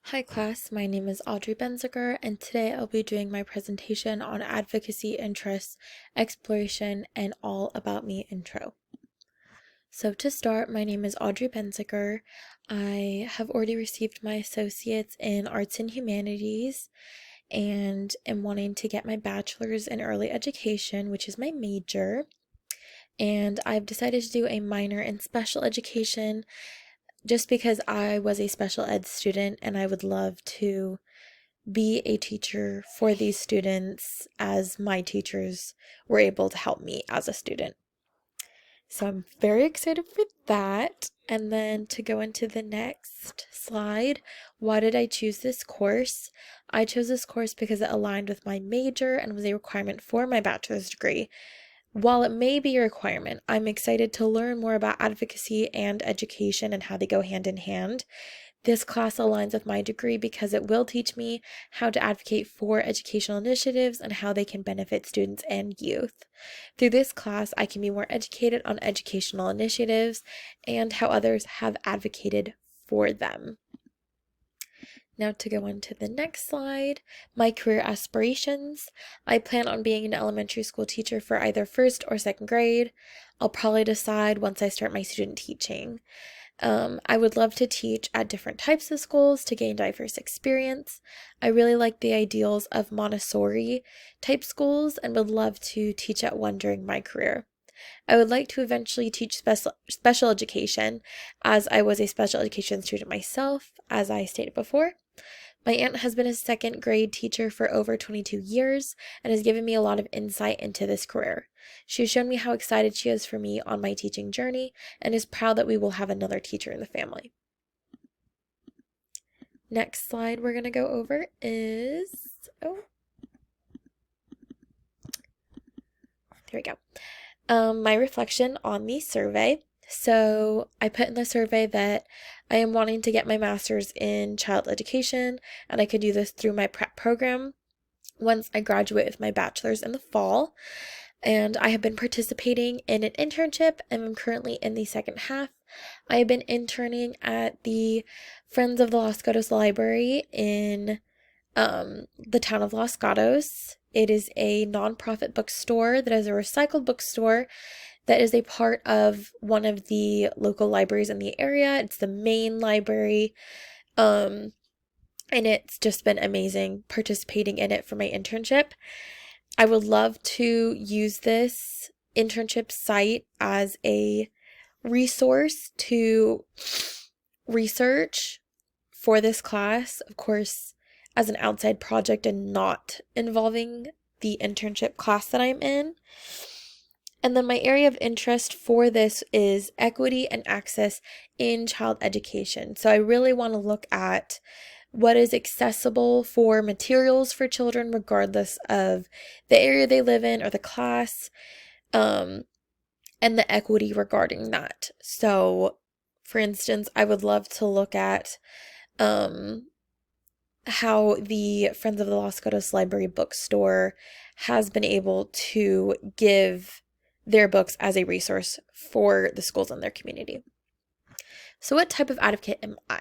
Hi class, my name is Audrey Baenziger, and today I'll be doing my presentation on advocacy, interests, exploration, and all about me intro. So to start, my name is Audrey Baenziger. I have already received my associates in arts and humanities and am wanting to get my bachelor's in early education, which is my major. And I've decided to do a minor in special education just because I was a special ed student and I would love to be a teacher for these students as my teachers were able to help me as a student. So I'm very excited for that. And then to go into the next slide, why did I choose this course? I chose this course because it aligned with my major and was a requirement for my bachelor's degree. While it may be a requirement, I'm excited to learn more about advocacy and education and how they go hand in hand. This class aligns with my degree because it will teach me how to advocate for educational initiatives and how they can benefit students and youth. Through this class, I can be more educated on educational initiatives and how others have advocated for them. Now to go on to the next slide, my career aspirations. I plan on being an elementary school teacher for either first or second grade. I'll probably decide once I start my student teaching. I would love to teach at different types of schools to gain diverse experience. I really like the ideals of Montessori type schools and would love to teach at one during my career. I would like to eventually teach special education, as I was a special education student myself, as I stated before. My aunt has been a second grade teacher for over 22 years and has given me a lot of insight into this career. She has shown me how excited she is for me on my teaching journey and is proud that we will have another teacher in the family. Next slide we're going to go over is, there we go. My reflection on the survey. So I put in the survey that I am wanting to get my master's in child education, and I could do this through my prep program once I graduate with my bachelor's in the fall. And I have been participating in an internship and I'm currently in the second half. I have been interning at the Friends of the Los Gatos Library in the town of Los Gatos. It is a nonprofit bookstore that is a recycled bookstore that is a part of one of the local libraries in the area. It's the main library, and it's just been amazing participating in it for my internship. I would love to use this internship site as a resource to research for this class, of course, as an outside project and not involving the internship class that I'm in. And then my area of interest for this is equity and access in child education. So I really want to look at what is accessible for materials for children, regardless of the area they live in or the class, and the equity regarding that. So, for instance, I would love to look at how the Friends of the Los Gatos Library bookstore has been able to give their books as a resource for the schools in their community. So what type of advocate am I?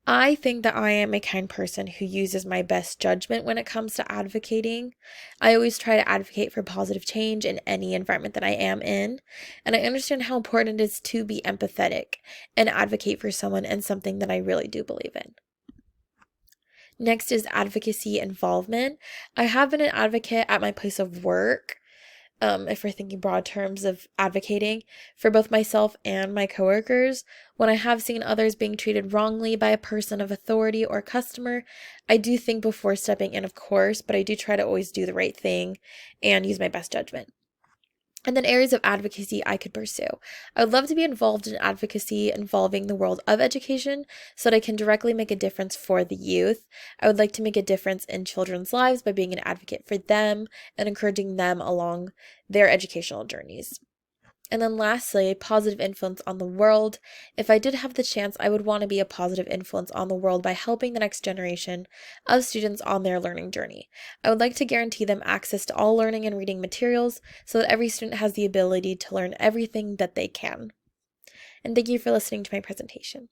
I think that I am a kind person who uses my best judgment when it comes to advocating. I always try to advocate for positive change in any environment that I am in, and I understand how important it is to be empathetic and advocate for someone and something that I really do believe in. Next is advocacy involvement. I have been an advocate at my place of work, if we're thinking broad terms of advocating, for both myself and my coworkers. When I have seen others being treated wrongly by a person of authority or customer, I do think before stepping in, of course, but I do try to always do the right thing and use my best judgment. And then areas of advocacy I could pursue. I would love to be involved in advocacy involving the world of education so that I can directly make a difference for the youth. I would like to make a difference in children's lives by being an advocate for them and encouraging them along their educational journeys. And then lastly, positive influence on the world. If I did have the chance, I would want to be a positive influence on the world by helping the next generation of students on their learning journey. I would like to guarantee them access to all learning and reading materials so that every student has the ability to learn everything that they can. And thank you for listening to my presentation.